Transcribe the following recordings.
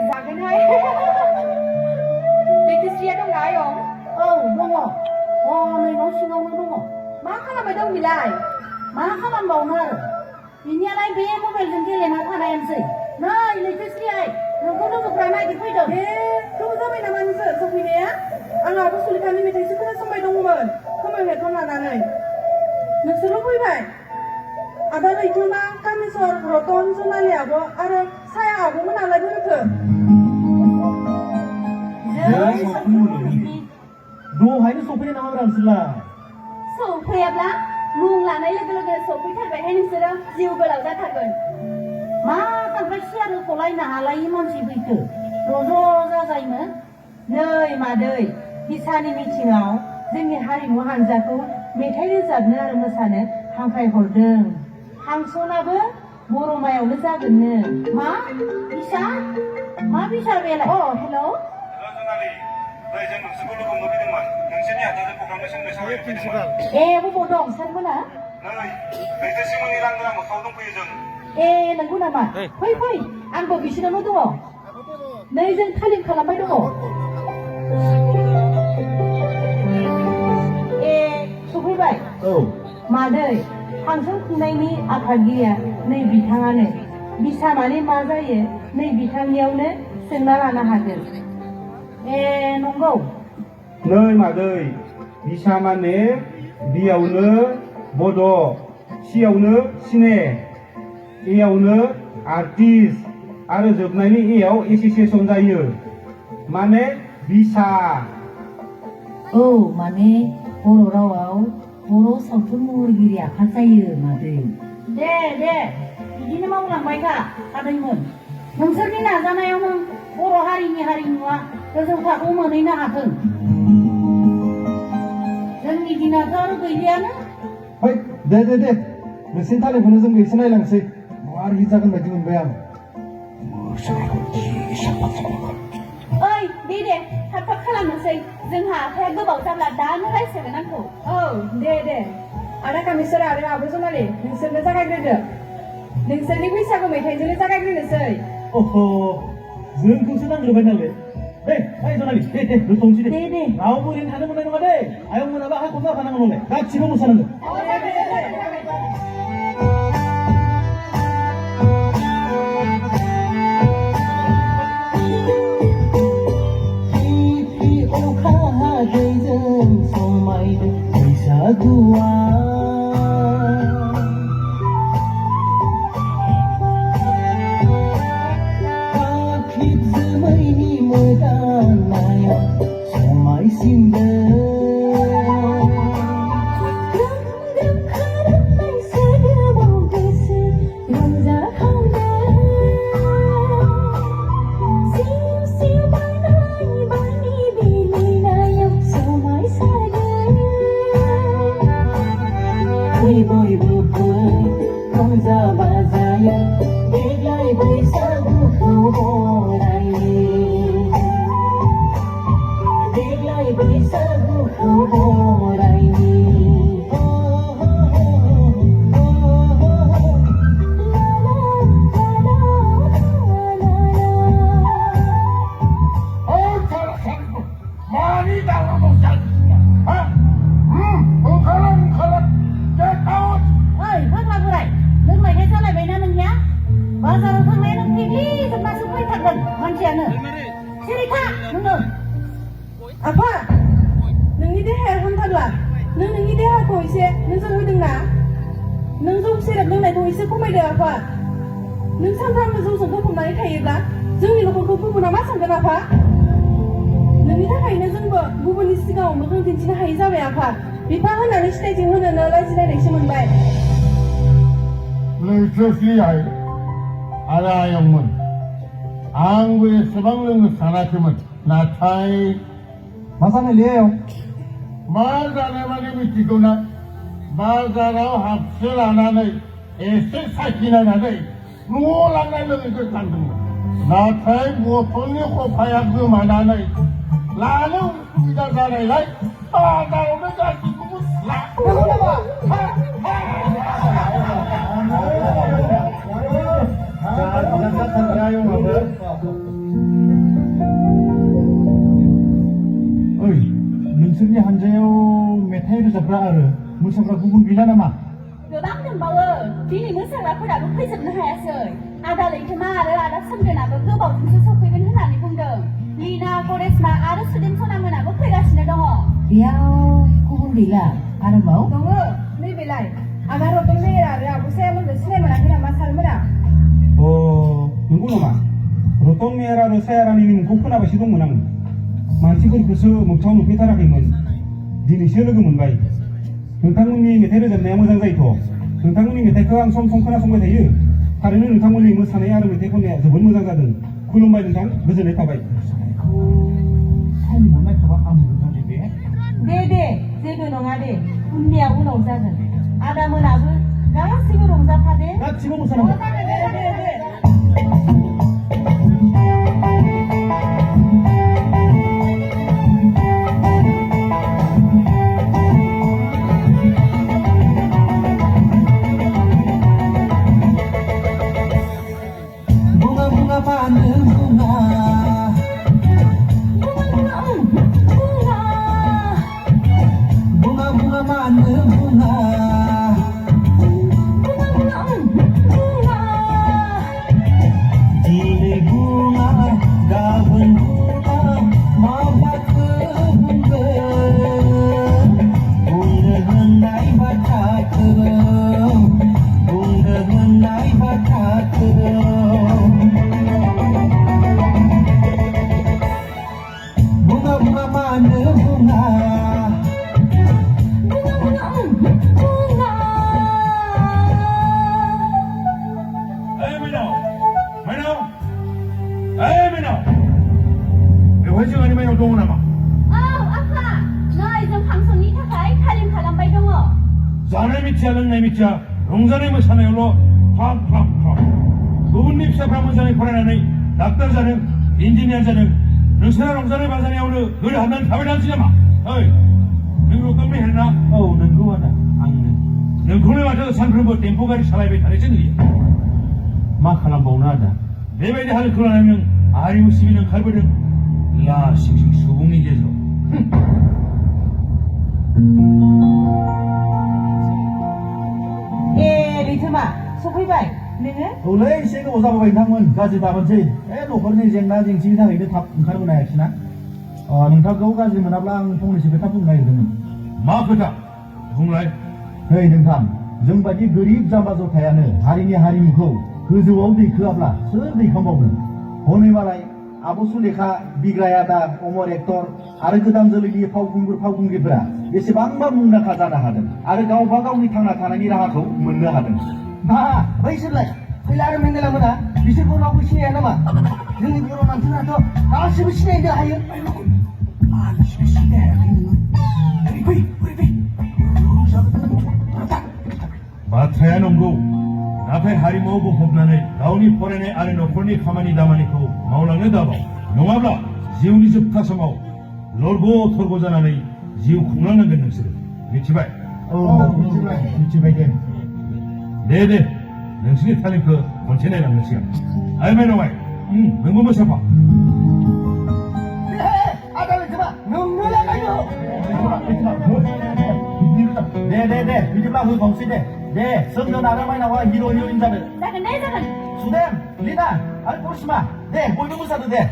जागोनहाय लेक्ट्रिसिटिया दं ना आयं? औ दङ हनै न' सिङावनो दङ। मा खालामबाय दं बिलाय? मा खालामबावनो आरो बिनियालाय बे मबाइलजों गेलेना थानायानोसै। नै लेक्ट्रिसिटियाय नोंखौ लोगोफ्रा नागिरफैदों। गोबाव जाबाय नामा नोंसोर सफैनाया? आंहाबो सुलेखानि मेथाइसो खोनासंबाय दंमोन खोमायाव हेडफन लानानै। नोंसोरल' फैबाय? आदा रैथुमा, कामेस्वर, रतन, जनालि आब' आरो साया आब'मोनालाय बोरैथो? दहायनो सफैनाय नामाब्रा नोंसोरलाय? सफैयाब्ला मुं लानाय लोगो लोगो सफैथारबायहाय नोंसोरो जिउ गोलाव जाथारगोन। मा थांबाय सियारखौ लायनो हालायि मानसि फैखो ज' जाजायनो। नै मादै बिसानि मिथिङाव जोंनि हारिमु हान्जाखौ मेथाइ रोजाबनो आरो मोसानो हांख्रायहरदों। फांसनाबो बर'मायावनो जागोननो। मा बिसा? मा बिसा बेलाय? अ हेलौ जनालि, नै जों नोंसोरखौ लोगो हमनो फैदोंमोन। नोंसोरनि हादोरजों प्रग्रामनि सोमोन्दै सावरायनो फैदोंमोन। ए बबाव दं सारमोना? नै लैथोसिमोननि लांगोना मोखाङाव दंफैयो जों। ए नंगौ नामा? फै फै आंबो बिसोरनावनो दङ। नै जों थालिम खालामबाय दङ। ए सफैबाय? औ मादै फांसन खुंनायनि आफादगिरिया नै बिथाङानो। बिसा माने मा जायो नै बिथांनियावनो सोंना लानो हागोन। ए नंगौ। नै मादै बिसा माने बियावनो बड', सियावनो सिने, एयावनो आर्टिस्ट आरो जोबनायनि एयाव एसोसिएसन जायो। माने बिसा। औ माने बर' रावाव बर' सावथुन महरगिरि आफाद जायो मादै। दे बिदिनो मावलांबाय था आदैमोन। नोंसोरनि नाजानायावनो बर' हारिनि हारिमुवा गोजौ थाखोआव मोनहैनो हाथों। जोंनि दिनाथ' आरो गैलियानो। फै दे नोंसिनि थालिमखौनो जों एसे नायलांसै। मार हिट जागोन बायदि मोनबाय आं। ओइ दे थाब थाब खालामनोसै। जोंहा आखाया गोबाव जाब्ला दानो रायज्लायगोन आंखौ। औ दे आदा कामेस्वर आरो आब' जनालि नोंसोरनो जागायग्रोदो। नोंसोरनि बैसागु मेथाइजोंनो जागायग्रोनोसै। अह जोंखौसो नांग्रोबाय नालाय। ओइ जनालि दे दोनथ'नोसै दे। रावबो ओरैनो थानो मोननाय नङा दे। आयं मोनाबा हाखौ जाफानांगौ नालाय गासिबो मोसानांगौ। अखा हादैजों समायदों बैसागुआ। आखिर जोमैनि मोदाननायाव समायसिनदों। ग्रोम खालामनाय सोदोबाव गोसो रंजाखांदों। सिउ बारनाय बारनि बिलिनायाव समायसारदों। फै बयबो फै रंजा बाजायै देग्लाय बैसागुखौ बरायनि। देग्लाय बैसागुखौ बरायनि। मानि दावराव जादों? हा? ओंखार गेट आउट। ओइ फाग्ला बोराय लोंनायखाय जालायबायना नोंनिया? बाजाराव थांनाया नों फेग्लिजोबनासो फैथारगोन मानसियानो। सिरि था नोङो। आफा नोंनि देहाया हामथारला। नों नोंनि देहाखौ एसे नोजोर होदोंना? नों जौ सेरेब लोंनायखौ एसे खमायदो आफा। नों सानफ्रामबो जौजों गफबनानै थायोब्ला जोंनि न'खरखौ गुबुना मा सानगोन आफा? नोंनि थाखायनो जोंबो गुबुननि सिगाङाव मोखां दिन्थिनो हायि जाबाय आफा। बिफा होननानै सिनायथि होनोनो लाजिलायनायसो मोनबाय। लैथोसियाय आरो आयंमोन, आंबो एसेबां लोंनो सानाखैमोन। नाथाय मा जानायलै आयं? मा जानाय माने मिथिगौ ना? बाजाराव हाबसे लानानै एसे साखिनायनानै न'आव लांनाय लोगोखौ सानदोंमोन। नाथाय बथलनि खफाया गोमानानै लानो उसुबिदा जानायलाय बाजारावनो गासैखौबो नंगौ नामा? जाथारबाय आयंआबो। नोंसोरनि हानजायाव मेथाइ रोजाबग्रा आरो मोसाग्रा गुबुन गैला नामा? गोबां दंबावो दिनै मोसाग्राफोराबो फैजोबनो हायासै आदा लैथोमा आरो आदा सोमदोनाबो गोबावजोंसो सफैगोन होननानै बुंदों लिना करेसमा आरो सुदेम सनामोनाबो फैगासिनो दङ बेयाव गुबुन गैला आरोबाव दङ नैबेलाय आदा रतन मेहेर आरो आब' सायामोनखौ सिनाय मोनाखै नामा सारमोना? अ नंगौ नामा रतन मेहेर आरो सायारानिनि मुंखौ खोनाबायसो दंमोन आं मानसिफोरखौसो मोगथाङाव नुफेरथाराखैमोन दिनैसो लोगो मोनबाय नोंथांमोननि मेथाइ रोजाबनाया मोजां जायोथ' नोंथांमोननि मेथाइखौ आं सम सम खोनासंबाय थायो थारैनो नोंथांमोननि मोसानाय आरो मेथाइ खननाया जोबोद मोजां जादों खुलुमबाय नोंथां गोजोननाय थाबाय टाइम मोननायखौबा हामगोन जादों बे दे जेबो नङा दे उननिया उनाव जागोन आदा मोनाबो गासिबो रंजाफादे गासिबो मोसानांगौ बेवहाय जोंहानि माइनाव दङ नामा? औ आफा नै जों फांसननि थाखाय थालिम खालामबाय दङ जानाय मिथिया लोंनाय मिथिया रंजानाय मोसानायावल' फाग फाग फाग गुबुननि फिसाफ्रा मोजाङै फरायनानै डाक्टर जादों इन्जिनियार जादों नोंसोरा रंजानाय बाजानायावनो गोदो हाबनानै थाबाय थानोसै नामा? ओइ नों रतन मेहेर ना? औ नंगौ आदा आंनो नोंखौनो माथो सानफ्रोमबो टेम्पो गारि सालायबाय थानायसो नुयो मा खालामबावनो आदा बेबायदि हालोदखौ लानानै नों हारिमु सिबिनो ओंखारबोदों लासिं सिं सुबुंनि गेजेराव लैथोमा सफैबाय नोङो औलै एसे गोबाव जाबोबाय नोंथांमोन गाज्रि दाबोनसै न'खरनि जेंना जेंसिनि थाखायनो थाब ओंखारबोनो हायाखिसै ना नोंथांखौ गाज्रि मोनाब्ला आं फंनैसो खोथा बुंनो नागिरदोंमोन मा खोथा बुंलाय नै नोंथां जोंबादि गोरिब जाम्बा जथायानो हारिनि हारिमुखौ गोजौआव दैखोआब्ला सोर दैखांबावगोन हनै मालाय आब' सुलेखा बिग्राय आदा अमर एक्टर आरो गोदान जोलैनि फावखुंग्रिफोरा बेसेबांबा मुंदांखा जानो हादों आरो गावबा गावनि थांना थानायनि राहाखौ मोननो हादों बैसोरलाय फैला आरो मेन्देला मोना बिसोरखौ रावबो सिनाया नामा जोंनि बर' मानसिफोराथ' गासिबो सिनायनो हायो बाथ्राया नंगौ नाथाय हारिमुआव बुंफबनानै गावनि फरायनाय आरो न'खरनि खामानि दामानिखौ मावलांनो दाबाव नङाब्ला जिउनि जोबथा समाव लरग' थरग' जानानै जिउ खुंलांनांगोन नोंसोरो मिथिबाय? औ मिथिबाय दे नोंसोरनि तालिमखौ खनसे नायलांनोसै आं माइनावबाय नोंबो मोसाफा दे बिदिब्ला होबावसै दे सोमदोन आरो माइनावा हिर' हिर'इन जादों जागोन दे जागोन सुदेम लिना आरो करिश्मा दे बयबो मोसादो दे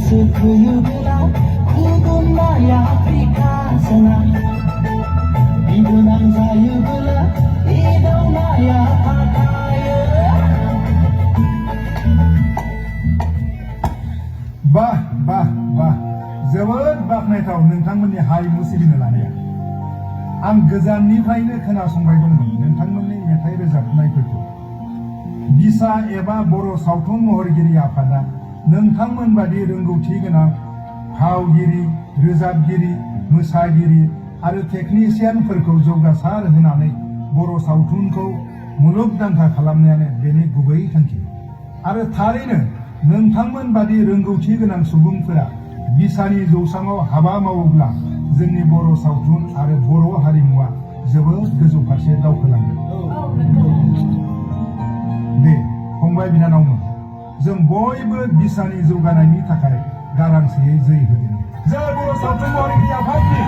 Gosokoyobola, Kudomaya Afrika sana. बाह बाह बाह जोबोद बाख्नायथाव नोंथांमोननि हारिमु सिबिनो लानाया। आं गोजाननिफ्रायनो खोनासंबाय दंमोन नोंथांमोननि मेथाइ रोजाबनायफोरखौ। बिसा एबा बर' सावथुन महरगिरि आफादा नोंथांमोन बादि रोंगौथि गोनां फावगिरि, रोजाबगिरि, मोसागिरि आरो टेकनिशियानफोरखौ जौगासार होनानै बर' सावथुनखौ मुलुगदांखा खालामनायानो बेनि गुबै थांखि। आरो थारैनो नोंथांमोन बादि रोंगौथि गोनां सुबुंफोरा बिसानि जौसाङाव हाबा मावोब्ला जोंनि बर' सावथुन आरो बर' हारिमुवा जोबोद गोजौ फारसे दावखोलांगोन। दे फंबाय बिनानावमोन, जों बयबो बिसानि जौगानायनि थाखाय गारांसेयै जै होगोन। जय बर' सावथुन महरगिरि आफादनि